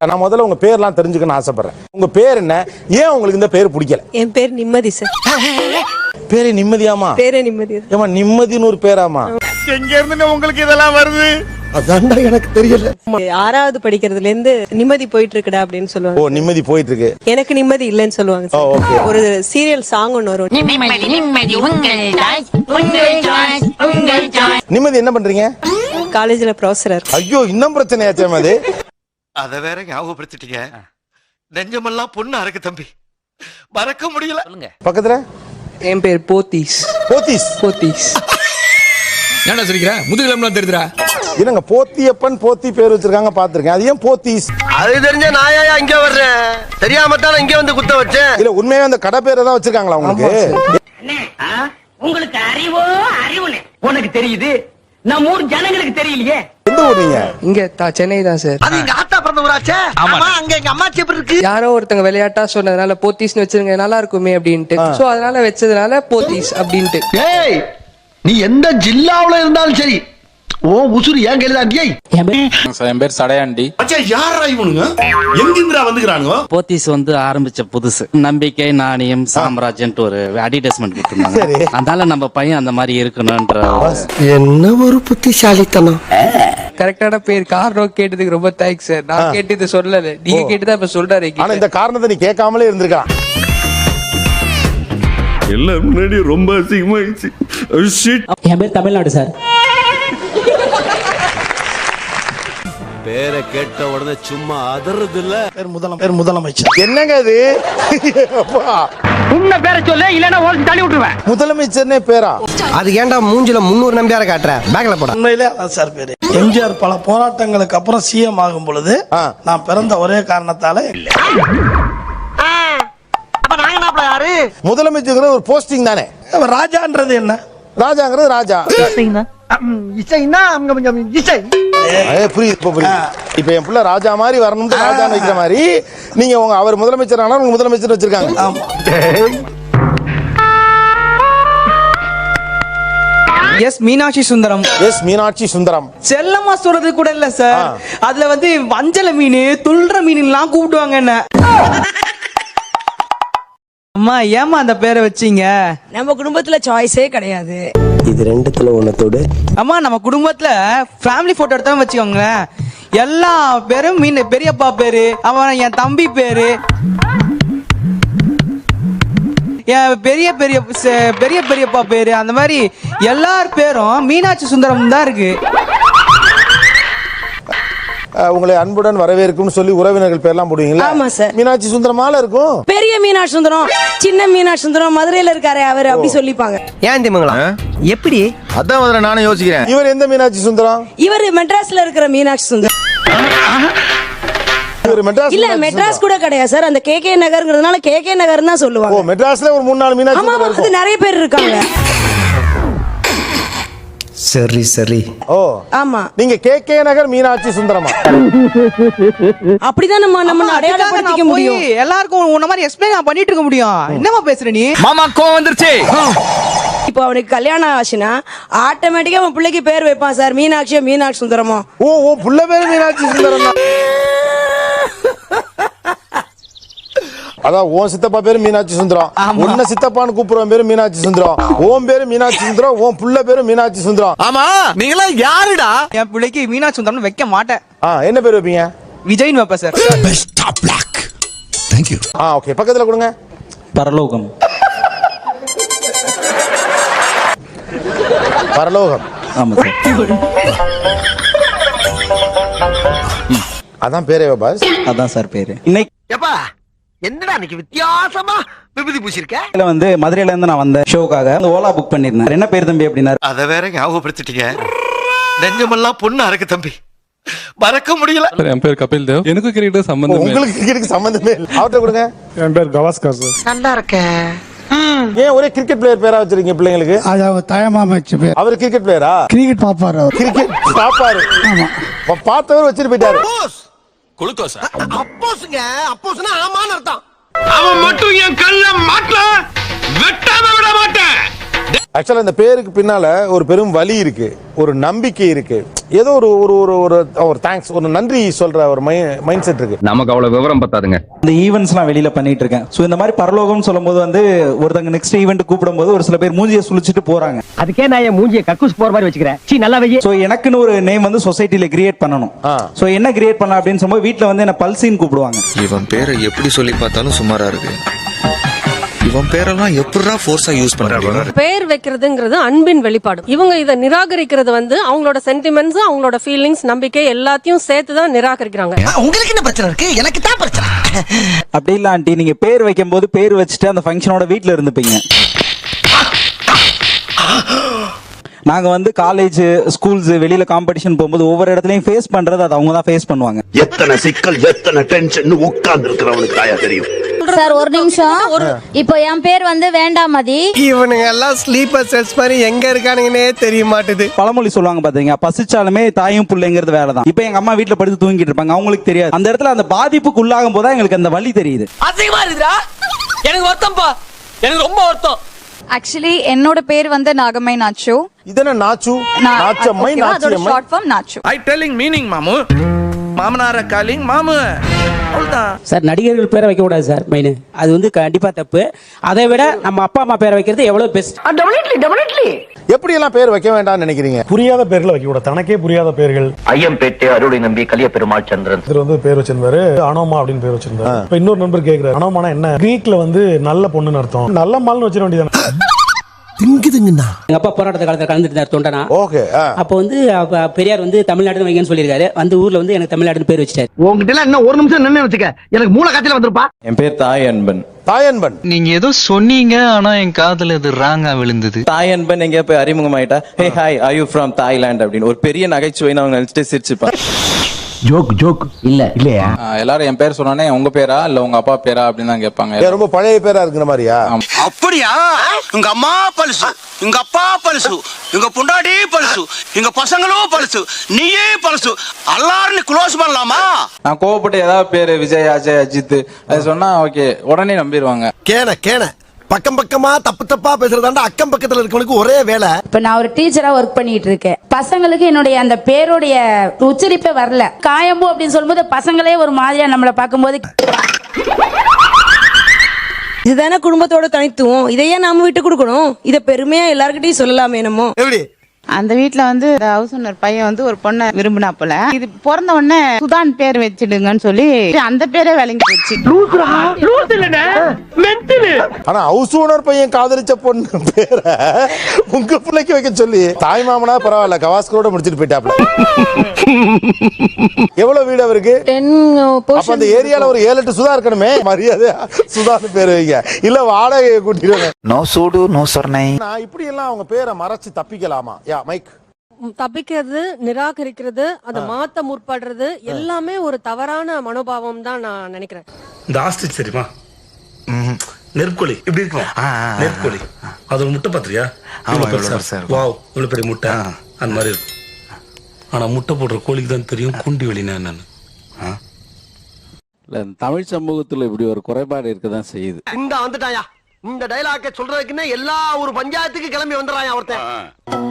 நான் முதல்ல உங்க பேர்லாம் தெரிஞ்சுக்கணும்னு ஆசைப்படுறேன். உங்க பேர் என்ன? ஏன் உங்களுக்கு இந்த பேர் பிடிக்கல? என் பேர் நிம்மதி சார். பேரே நிம்மதியாமா? பேரே நிம்மதி. ஏமா நிம்மதின்னு ஒரு பேராமா? எங்க இருந்து உங்களுக்கு இதெல்லாம் வருது? அதான்டா எனக்கு தெரியல. 6வது படிக்கிறதுல இருந்து நிம்மதி போயிட்டு இருக்குடா அப்படின்னு சொல்லுவாங்க. ஓ, நிம்மதி போயிட்டு இருக்கு. எனக்கு நிம்மதி இல்லைன்னு சொல்லுவாங்க ஓ, ஓகே. சார். ஒரு சீரியல் சாங் ஒன்று வரும். நிம்மதி என்ன பண்றீங்க? காலேஜ்ல ப்ரொஃபஸர். ஐயோ, இன்னும் பிரச்சனையாச்சே அது. அத வேற ஞாபகப்படுத்திட்டீங்க. நெஞ்சமெல்லாம் பொண்ணா இருக்கு தம்பி, மறக்க முடியல. பக்கத்துல என் பேர் போத்தீஸ். போத்தீஸ்? போத்தீஸ் ஏன்டா சிரிக்கிற? முதுகிலம்லாம் தெரியுதுடா. இல்லங்க, போத்தியப்பன் போத்தி பேர் வச்சிருக்காங்க, பாத்துருக்கேன். அது ஏன் போத்தீஸ்? அது தெரிஞ்ச நாயா இங்க வர்றேன், தெரியாம தான் இங்க வந்து குத்த வச்சேன். இல்ல, உண்மையா அந்த கடை பேரை தான் வச்சிருக்காங்களா உங்களுக்கு? உங்களுக்கு அறிவோ அறிவுன்னு உனக்கு தெரியுது, நம்ம ஊர் ஜனங்களுக்கு தெரியலையே. எந்த ஊர் நீங்க? இங்க சென்னை தான் சார். அது எங்க ஆத்தா பிறந்த ஊராச்சே. ஆமா, அங்க எங்க அம்மாச்சி எப்படி இருக்கு. யாரோ ஒருத்தங்க விளையாட்டா சொன்னதுனால போத்தீஸ்னு வச்சிருங்க நல்லா இருக்குமே அப்படின்ட்டு, சோ அதனால வச்சதுனால போத்தீஸ் அப்படின்ட்டு. ஏய், நீ எந்த ஜில்லாவுல இருந்தாலும் சரி, ஓ உசுரு ஏன் கையில என் பேர் சடையாண்டி. யாரா இவனுங்க? எங்கிந்திரா வந்துக்கிறானுங்க? போத்தீஸ் வந்து ஆரம்பிச்ச புதுசு. நம்பிக்கை, நாணயம், சாம்ராஜ்யன்ட்டு ஒரு அட்வர்டைஸ்மெண்ட் கொடுத்திருந்தாங்க. அதனால நம்ம பையன் அந்த மாதிரி இருக்கணும்ன்ற. என்ன ஒரு புத்திசாலித்தனம். கரெக்டான பேர் காரணம் கேட்டதுக்கு ரொம்ப தேங்க்ஸ் சார். நான் கேட்டு இதை சொல்லல, நீங்க கேட்டுதான் இப்ப சொல்றாரு. ஆனா இந்த காரணத்தை நீ கேட்காமலே இருந்திருக்கலாம். எல்லாம் முன்னாடி ரொம்ப அசிங்கமாயிடுச்சு. என் பேர் தமிழ்நாடு சார். பேரை கேட்ட உடனே சும்மா அதறது இல்ல. பேர் முதலமைச்சர். என்னங்க இது? உன்ன பேரை சொல்ல, இல்லன்னா ஓடி தள்ளி விட்டுருவேன். முதலமைச்சர்னே பேரா? அது ஏன்டா மூஞ்சில 300 நம்பியார காட்டுற? பேக்ல போட. உண்மையிலே அதான் சார் பேரு. எம்ஜிஆர் பல போராட்டங்களுக்கு அப்புறம் சிஎம் ஆகும் பொழுது நான் பிறந்த ஒரே காரணத்தால முதலமைச்சர் ஒரு போஸ்டிங் தானே. ராஜான்றது என்ன? ராஜாங்கிறது ராஜா. இசைன்னா இசை. புரியுது, இப்ப புரியுது. இப்ப என் பிள்ளை ராஜா மாதிரி வரணும்னு ராஜா வைக்கிற மாதிரி நீங்க அவர் முதலமைச்சர் ஆனா உங்க முதலமைச்சர் வச்சிருக்காங்க. எஸ் மீனாட்சி சுந்தரம். எஸ் மீனாட்சி சுந்தரம். செல்லம்மா சொல்றது கூட இல்ல சார். அதுல வந்து வஞ்சல மீன், துள்ற மீன் எல்லாம் கூப்பிடுவாங்க என்ன. அம்மா ஏமா அந்த பேரை வச்சீங்க? நம்ம குடும்பத்துல சாய்ஸே கிடையாது. இது ரெண்டுத்துல ஒன்னத்தோடு. அம்மா நம்ம குடும்பத்துல ஃபேமிலி போட்டோ எடுத்தாலும் வச்சுக்கோங்களேன், எல்லா பேரும் மீன். பெரியப்பா பேரு, அவன் என் தம்பி பேரு, என் பெரிய பெரியப்பா பேரு, அந்த மாதிரி எல்லார் பேரும் மீனாட்சி சுந்தரம் தான் இருக்கு. உங்களை அன்புடன் வரவேற்கும் சொல்லி உறவினர்கள் பேர்லாம் போடுவீங்களா? ஆமா சார். மீனாட்சி சுந்தரமால இருக்கும். பெரிய மீனாட்சி சுந்தரம், சின்ன மீனாட்சி சுந்தரம், மதுரையில இருக்காரு அவரு, அப்படி சொல்லிப்பாங்க. ஏன் திமுங்களா? எப்படி? அதான் முதல்ல நானும் யோசிக்கிறேன். இவர் எந்த மீனாட்சி சுந்தரம்? இவர் மெட்ராஸ்ல இருக்கிற மீனாட்சி சுந்தரம். இவர் மெட்ராஸ் இல்ல, மெட்ராஸ் கூட கிடையாது சார். அந்த கே நகர்ங்கிறதுனால கே நகர் தான் சொல்லுவாங்க. ஓ, மெட்ராஸ்ல ஒரு 3-4 மீனாட்சி ஆமா, சுந்தரம் அது நிறைய பேர் இருக்காங்க. சரி சரி. ஓ ஆமா, நீங்க கே நகர் மீனாட்சி சுந்தரமா? அப்படிதான் நம்ம அடையாளப்படுத்திக்க முடியும். எல்லாருக்கும் உன்ன மாதிரி எக்ஸ்பிளைன் பண்ணிட்டு இருக்க முடியும். என்னமா பேசுற நீ? மாமா கோவம் வந்துருச்சு. இப்போ அவனுக்கு கல்யாணம் ஆச்சுன்னா ஆட்டோமேட்டிக்கா அவன் பிள்ளைக்கு பேர் வைப்பான் சார். மீனாட்சியோ மீனாட்சி சுந்தரமோ. ஓ, புள்ள பேரு மீனாட்சி சுந்தரம் தான். அதான் உன் சித்தப்பா பேரு மீனாட்சி சுந்தரம், உன்ன சித்தப்பான்னு கூப்பிடுற பேரு மீனாட்சி சுந்தரம், உன் பேரு மீனாட்சி சுந்தரம், உன் புள்ள பேரு மீனாட்சி சுந்தரம். ஆமா, நீங்களா யாருடா? என் பிள்ளைக்கு மீனாட்சி சுந்தரம் வைக்க மாட்டேன். என்ன பேர் வைப்பீங்க? விஜய்னு வைப்பேன் சார். ஓகே, பக்கத்துல கொடுங்க. பரலோகம். பரலோகம். ஆமா சார். அதான் பேரே பாஸ். அதான் சார் பேரு. இன்னைக்கு எப்பா என்னடா இன்னைக்கு வித்தியாசமா விபூதி பூசிருக்க? வந்து மதுரையில இருந்து நான் வந்த ஷோக்காக ஓலா புக் பண்ணிருந்தேன். என்ன பேர் தம்பி அப்படின்னா? அத வேற ஞாபகப்படுத்திட்டீங்க. நெஞ்சமெல்லாம் பொண்ணா இருக்கு தம்பி, மறக்க முடியல. என் பேர் கபில் தேவ். எனக்கு கிரிக்கெட் சம்பந்தம். உங்களுக்கு கிரிக்கெட் சம்பந்தமே இல்லை. அவர்கிட்ட கொடுங்க. என் பேர் கவாஸ்கர் சார். நல்லா இருக்க. ஏன் ஒரே கிரிக்கெட் பிளேயர் பேரா வச்சிருக்கீங்க பிள்ளைங்களுக்கு? அது அவர் தயமாம வச்ச பேர். அவர் கிரிக்கெட் பிளேயரா? கிரிக்கெட் பாப்பாரு அவர். கிரிக்கெட் பாப்பாரு. பார்த்தவர் வச்சிட்டு போயிட்டாரு. குளுக்கோஸா? அப்போஸ்ங்க, அப்போஸ்னா ஆமான்னு அர்த்தம். அவன் மட்டும் என் கல்ல மாட்டல, வெட்டாம விட மாட்டேன். ஆக்சுவலா இந்த பேருக்கு பின்னால ஒரு பெரும் வலி இருக்கு, ஒரு நம்பிக்கை இருக்கு, ஏதோ ஒரு ஒரு ஒரு ஒரு ஒரு தேங்க்ஸ், ஒரு நன்றி சொல்ற ஒரு மைண்ட் செட் இருக்கு. நமக்கு அவ்வளவு விவரம் பத்தாதுங்க. இந்த ஈவெண்ட்ஸ்லாம் வெளியில பண்ணிட்டு இருக்கேன். சோ இந்த மாதிரி பரலோகம்னு சொல்லும்போது வந்து ஒருத்தங்க நெக்ஸ்ட் ஈவெண்ட் கூப்பிடும்போது ஒரு சில பேர் மூஞ்சியை சுழிச்சிட்டு போறாங்க. அதுக்கே நான் என் மூஞ்சியை கக்கூஸ் போற மாதிரி வச்சுக்கிறேன். சீ நல்லா வை. சோ எனக்குன்னு ஒரு நேம் வந்து சொசைட்டில கிரியேட் பண்ணணும். சோ என்ன கிரியேட் பண்ணலாம் அப்படின்னு சொல்லும்போது வீட்ல வந்து என்ன பல்சின்னு கூப்பிடுவாங்க. இவன் பேரை எப்படி சொல்லி பார்த்தாலும் சுமாரா இருக்கு. இவன் பேரெல்லாம் எப்படிடா ஃபோர்ஸா யூஸ் பண்றாங்க? பேர் வைக்கிறதுங்கிறது அன்பின் வெளிப்பாடு. இவங்க இதை நிராகரிக்கிறது வந்து அவங்களோட சென்டிமெண்ட்ஸ், அவங்களோட ஃபீலிங்ஸ், நம்பிக்கை எல்லாத்தையும் சேர்த்து தான் நிராகரிக்கிறாங்க. உங்களுக்கு என்ன பிரச்சனை இருக்கு? எனக்கு தான் பிரச்சனை. அப்படி இல்ல ஆண்டி, நீங்க பேர் வைக்கும் போது பேர் வச்சுட்டு அந்த ஃபங்க்ஷனோட வீட்ல இருந்துப்பீங்க. நாங்க வந்து காலேஜ், ஸ்கூல்ஸ், வெளியில காம்படிஷன் போகும்போது ஒவ்வொரு இடத்துலயும் ஃபேஸ் பண்றது அது அவங்க தான் ஃபேஸ் பண்ணுவாங்க. எத்தனை சிக்கல், எத்தனை டென்ஷன் உட்கார்ந்து இருக்கிறவனுக்கு தாயா தெரியும். சார் ஒரு நிமிஷம், இப்போ என் பேர் வந்து வேண்டாமதி. இவனுங்க எல்லாம் ஸ்லீப்பர் செல்ஸ் மாதிரி எங்க இருக்கானுங்கன்னே தெரிய மாட்டுது. பழமொழி சொல்லுவாங்க பாத்தீங்க, பசிச்சாலுமே தாயும் பிள்ளைங்கிறது வேலைதான். இப்போ எங்க அம்மா வீட்டுல படுத்து தூங்கிட்டு இருப்பாங்க, அவங்களுக்கு தெரியாது. அந்த இடத்துல அந்த பாதிப்புக்கு உள்ளாகும் போது எங்களுக்கு அந்த வலி தெரியுது. அசிங்கமா இருக்குடா. எனக்கு வருத்தம்ப்பா, எனக்கு ரொம்ப வருத்தம். ஆக்சுவலி என்னோட பேர் வந்து நாகம்மை நாச்சு. இதென்ன Nachu? Nachammai, Nachiyammai. Short form Nachu. I telling meaning மாமு. மாமனார காலிங் மாமு. அவ்வளவுதான். சார் நடிகர்கள் பேரை வைக்க கூடாது சார், மெயின் அது வந்து கண்டிப்பா தப்பு. அதை விட நம்ம அப்பா அம்மா பேரை வைக்கிறது எவ்வளவு பெஸ்ட். டெஃபினெட்லி. எப்படி எல்லாம் பேர் வைக்க வேண்டாம்னு நினைக்கிறீங்க? புரியாத பேர்ல வைக்க கூடாது, தனக்கே புரியாத பேர்கள். ஐயம்பேட்டை அருளை நம்பி கலிய பெருமாள் சந்திரன் இவர் வந்து பேர் வச்சிருந்தாரு அனோமா அப்படின்னு பேர் வச்சிருந்தாரு. இப்ப இன்னொரு நண்பர் கேக்குறாரு, அனோமானா என்ன? கிரீக்ல வந்து நல்ல பொண்ணுன்னு அர்த்தம். நல்ல மால்னு வச்சிட வேண்டியதானே. எங்க அப்பா போராட்ட காலத்துல கலந்துட்டு இருந்தார் தொண்டனா. ஓகே. அப்ப வந்து பெரியார் வந்து தமிழ்நாடு வைங்கன்னு சொல்லியிருக்காரு. வந்து ஊர்ல வந்து எனக்கு தமிழ்நாடுன்னு பேர் வச்சிட்டாரு. உங்ககிட்ட எல்லாம் இன்னும் ஒரு நிமிஷம் நின்னு வச்சுக்க, எனக்கு மூளை காய்ச்சல் வந்துருப்பா. என் பேர் தாயன்பன். தாயன்பன். நீங்க ஏதோ சொன்னீங்க, ஆனா என் காதுல அது ராங்கா விழுந்தது. தாயன்பன் எங்க போய் அறிமுகமாயிட்டா, hey hi are you from Thailand அப்படின்னு ஒரு பெரிய நகைச்சுவைன்னு அவங்க நினைச்சிட்டு சிரிச்சுப்பான். ஜோக் இல்ல இல்லையா? எல்லாரும் என் பேர் சொன்னானே உங்க பேரா இல்ல உங்க அப்பா பேரா அப்படின்னு தான் கேட்பாங்க. ரொம்ப பழைய பேரா இருக்கிற மாதிரியா? அப்படியா? உங்க அம்மா பல்சு, உங்க அப்பா பல்சு, உங்க பொண்டாடி பல்சு, எங்க பசங்களும் பல்சு, நீயே பல்சு, எல்லாரும் க்ளோஸ் பண்ணலாமா? நான் கோவப்பட்டு ஏதாவது பேரு விஜய், அஜய், அஜித் அது சொன்னா ஓகே உடனே நம்பிடுவாங்க. கேன பக்கம் பக்கமா தப்பு தப்பா பேசுறதாண்டா அக்கம் பக்கத்துல இருக்கவனுக்கு ஒரே வேலை. இப்ப நான் ஒரு டீச்சரா ஒர்க் பண்ணிட்டு இருக்கேன். பசங்களுக்கு என்னுடைய அந்த பேருடைய உச்சரிப்பே வரல. காயம்பு அப்படின்னு சொல்லும்போது பசங்களே ஒரு மாதிரியா நம்மளை பார்க்கும்போது, இதுதானே குடும்பத்தோட தனித்துவம், இதையே நாம விட்டு கொடுக்கணும். இதை பெருமையா எல்லார்கிட்டயும் சொல்லலாமே நம்ம. எப்படி? அந்த வீட்டுல வந்து ஹவுஸ் ஓனர் பையன் வந்து ஒரு பொண்ணை விரும்பினாப்புல, இது பிறந்த உடனே சுதான் பேர் வச்சிடுங்கன்னு சொல்லி அந்த பேரே விளங்கி போச்சு. ஆனா ஹவுஸ் ஓனர் பையன் காதலிச்ச பொண்ணு பேரை உங்க பிள்ளைக்கு வைக்க சொல்லி தாய் மாமனா பரவாயில்ல கவாஸ்கரோட முடிச்சிட்டு போயிட்டாப்ல. எவ்வளவு வீடு அவருக்கு? அப்ப அந்த ஏரியால ஒரு 7-8 சுதா இருக்கணுமே. மரியாதை சுதான்னு பேர் வைங்க, இல்ல வாடகை கூட்டிடுவாங்க. நோ சூடு நோ சொர்ணை. நான் இப்படி எல்லாம் அவங்க பேரை மறைச்சு தப்பிக்கலாமா? மைக் தப்பிக்கிறது, நிராகரிக்கிறது, அதை மாத்த முற்படுறது எல்லாமே ஒரு தவறான மனோபாவம் தான் நான் நினைக்கிறேன். இந்த ஆஸ்ட்ரிச் தெரியுமா? நெற்கோழி இப்படி இருக்கும். நெற்கோழி அது ஒரு முட்டை பாத்திரியா? வாவ் இவ்வளவு பெரிய முட்டை அந்த மாதிரி இருக்கும். ஆனா முட்டை போடுற கோழிக்கு தான் தெரியும் குண்டி வெளினா என்னன்னு. தமிழ் சமூகத்துல இப்படி ஒரு குறைபாடு இருக்கதான் செய்யுது. இந்த வந்துட்டாயா, இந்த டைலாக்க சொல்றதுக்குன்னே எல்லா ஒரு பஞ்சாயத்துக்கு கிளம்பி வந்துடுறான் ஒருத்தன்.